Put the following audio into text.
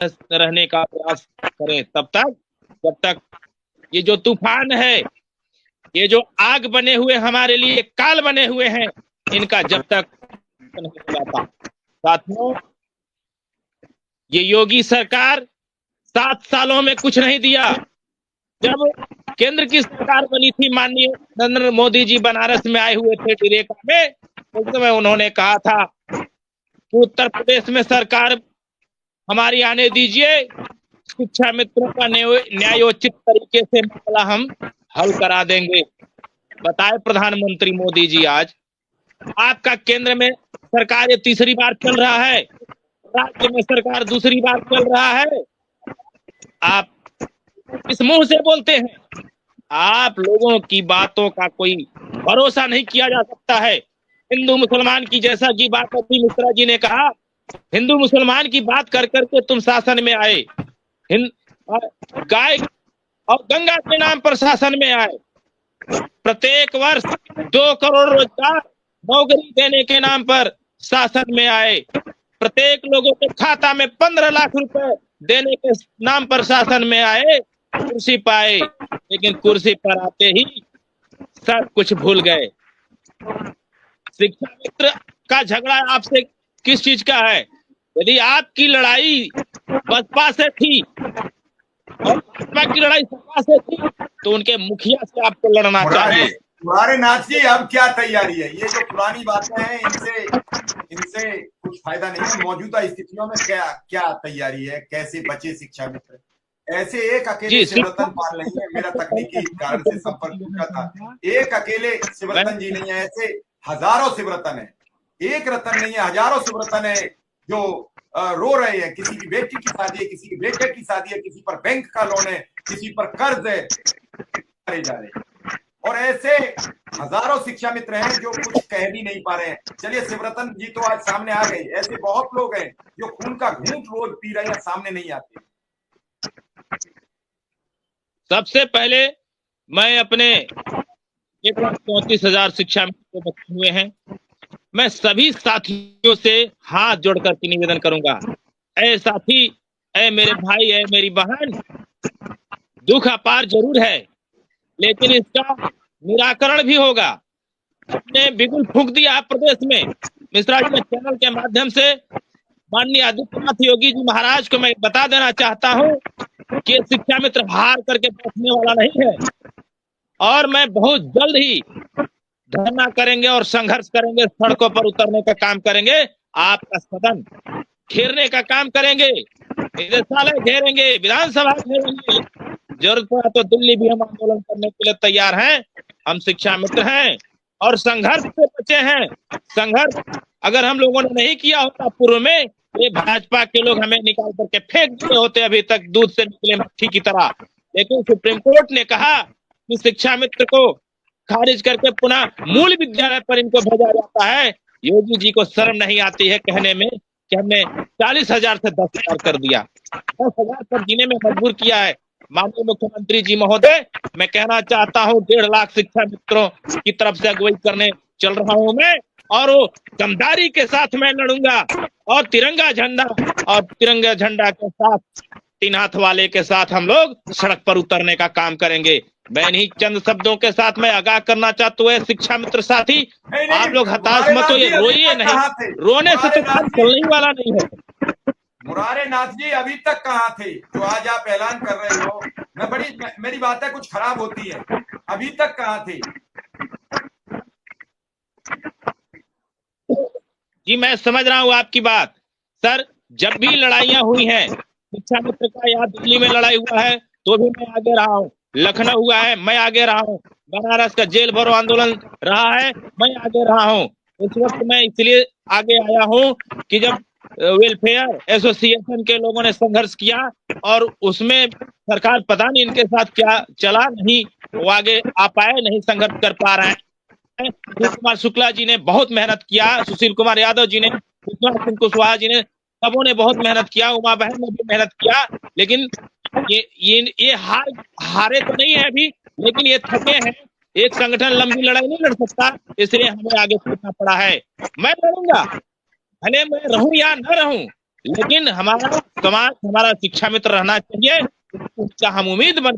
रहने का प्रयास करें तब तक, जब तक ये जो तूफान है, ये जो आग बने हुए हमारे लिए काल बने हुए हैं, इनका जब तक नहीं हो जाता। साथियों, ये योगी सरकार 7 सालों में कुछ नहीं दिया। जब केंद्र की सरकार बनी थी, माननीय नरेंद्र मोदी जी बनारस में आए हुए थे डीरेका में, उस समय उन्होंने कहा था कि उत्तर प्रदेश में सरकार हमारी आने दीजिए, शिक्षा मित्रों का न्यायोचित तरीके से मसला हम हल करा देंगे। बताए प्रधानमंत्री मोदी जी, आज आपका केंद्र में सरकार ये तीसरी बार चल रहा है, राज्य में सरकार दूसरी बार चल रहा है, आप किस मुंह से बोलते हैं? आप लोगों की बातों का कोई भरोसा नहीं किया जा सकता है। हिंदू मुसलमान की, जैसा कि बात अभी मिश्रा जी ने कहा, हिंदू मुसलमान की बात कर करके तुम शासन में आए, गाय और गंगा के नाम पर शासन में आए, प्रत्येक वर्ष 2 करोड़ रोजगार नौकरी देने के नाम पर शासन में आए, प्रत्येक लोगों के खाता में 15 लाख रुपए देने के नाम पर शासन में आए, कुर्सी पाए, लेकिन कुर्सी पर आते ही सब कुछ भूल गए। शिक्षा मित्र का झगड़ा आपसे किस चीज का है? यदि आपकी लड़ाई बसपा से थी और भाजपा की लड़ाई सपा से थी, तो उनके मुखिया से आपको लड़ना चाहिए। मुरारे नाथ जी, अब क्या तैयारी है? ये जो पुरानी बातें हैं, इनसे कुछ फायदा नहीं है। मौजूदा स्थितियों में क्या तैयारी है? कैसे बचे शिक्षा मित्र? ऐसे एक अकेले शिवरतन पाल नहीं है, मेरा तकनीकी कारण से संपर्क टूटा था। एक अकेले शिवरतन जी नहीं है, ऐसे हजारों शिवरतन है। एक रतन नहीं है, हजारों शिवरतन है जो रो रहे हैं। किसी की बेटी की शादी है, किसी के बेटे की शादी है, किसी पर बैंक का लोन है, किसी पर कर्ज है, मारे जा रहे हैं। और ऐसे हजारों शिक्षा मित्र हैं जो कुछ कह भी नहीं पा रहे हैं। चलिए, शिवरतन जी तो आज सामने आ गए, ऐसे बहुत लोग हैं जो खून का घूंट रोज पी रहे हैं, सामने नहीं आते। सबसे पहले मैं अपने 1,34,000 शिक्षा मित्र बचे हुए हैं, मैं सभी साथियों से हाथ जोड़कर के निवेदन करूंगा, ऐ साथी, ऐ मेरे भाई, ऐ मेरी बहन, दुख अपार जरूर है, लेकिन इसका निराकरण भी होगा। हमने बिगुल फूंक दिया प्रदेश में। मिश्रा जी, चैनल के माध्यम से माननीय आदित्यनाथ योगी जी महाराज को मैं बता देना चाहता हूं कि शिक्षा मित्र हार करके बैठने वाला नहीं है, और मैं बहुत जल्द ही धरना करेंगे और संघर्ष करेंगे, सड़कों पर उतरने का काम करेंगे, आपका सदन घेरने का काम करेंगे, निदेशालय घेरेंगे, विधानसभा घेरेंगे, जरूरत पड़ा तो दिल्ली भी हम आंदोलन करने के लिए तैयार हैं। हम शिक्षा मित्र हैं और संघर्ष से बचे हैं। संघर्ष अगर हम लोगों ने नहीं किया होता पूर्व में, ये भाजपा के लोग हमें निकाल करके फेंक दिए होते अभी तक दूध से निकले मक्खी की तरह। लेकिन सुप्रीम कोर्ट ने कहा कि शिक्षा मित्र को खारिज करके पुनः मूल विद्यालय पर इनको भेजा जाता है। योगी जी को शर्म नहीं आती है कहने में कि हमने 40,000 से 10,000 कर दिया, 10,000 पर जीने में मजबूर किया है। माननीय मुख्यमंत्री जी महोदय, मैं कहना चाहता हूँ 1.5 लाख शिक्षा मित्रों की तरफ से अगुवाई करने चल रहा हूँ मैं, और वो दमदारी के साथ मैं लड़ूंगा, और तिरंगा झंडा के साथ, 3 हाथ वाले के साथ हम लोग सड़क पर उतरने का काम करेंगे। मैं इन्हीं चंद शब्दों के साथ मैं आगाह करना चाहता हूँ शिक्षा मित्र साथी, आप लोग हताश मत होइए, रोइए नहीं, रोने से तो काम चलने वाला नहीं है। मुरारे नाथ जी, अभी तक कहाँ थे जो आज आप ऐलान कर रहे हो? मेरी बातें कुछ खराब होती है, अभी तक कहाँ थे? जी, मैं समझ रहा हूँ आपकी बात सर। जब भी लड़ाइयां हुई हैं, शिक्षा मित्र का यहाँ दिल्ली में लड़ाई हुआ है तो भी मैं आगे रहा हूँ, लखनऊ हुआ है मैं आगे रहा हूँ, बनारस का जेल भरो आंदोलन रहा है मैं आगे रहा हूँ। इस वक्त मैं इसलिए आगे आया हूँ कि जब वेलफेयर एसोसिएशन के लोगों ने संघर्ष किया और उसमें सरकार पता नहीं इनके साथ क्या चला, नहीं वो आगे आ पाए, नहीं संघर्ष कर पा रहे हैं। सुशील कुमार शुक्ला जी ने बहुत मेहनत किया, सुशील कुमार यादव जी ने, विश्वनाथ सिंह कुशवाहा जी ने, सबों ने बहुत मेहनत किया, उमा बहन ने भी मेहनत किया, लेकिन ये हारे तो नहीं है अभी, लेकिन ये थके हैं। एक संगठन लंबी लड़ाई नहीं लड़ सकता, इसलिए हमें आगे कूदना पड़ा है। मैं लड़ूंगा, भले मैं रहूं या न रहूं, लेकिन हमारा समाज हमारा शिक्षा मित्र रहना चाहिए, उसका हम उम्मीद बन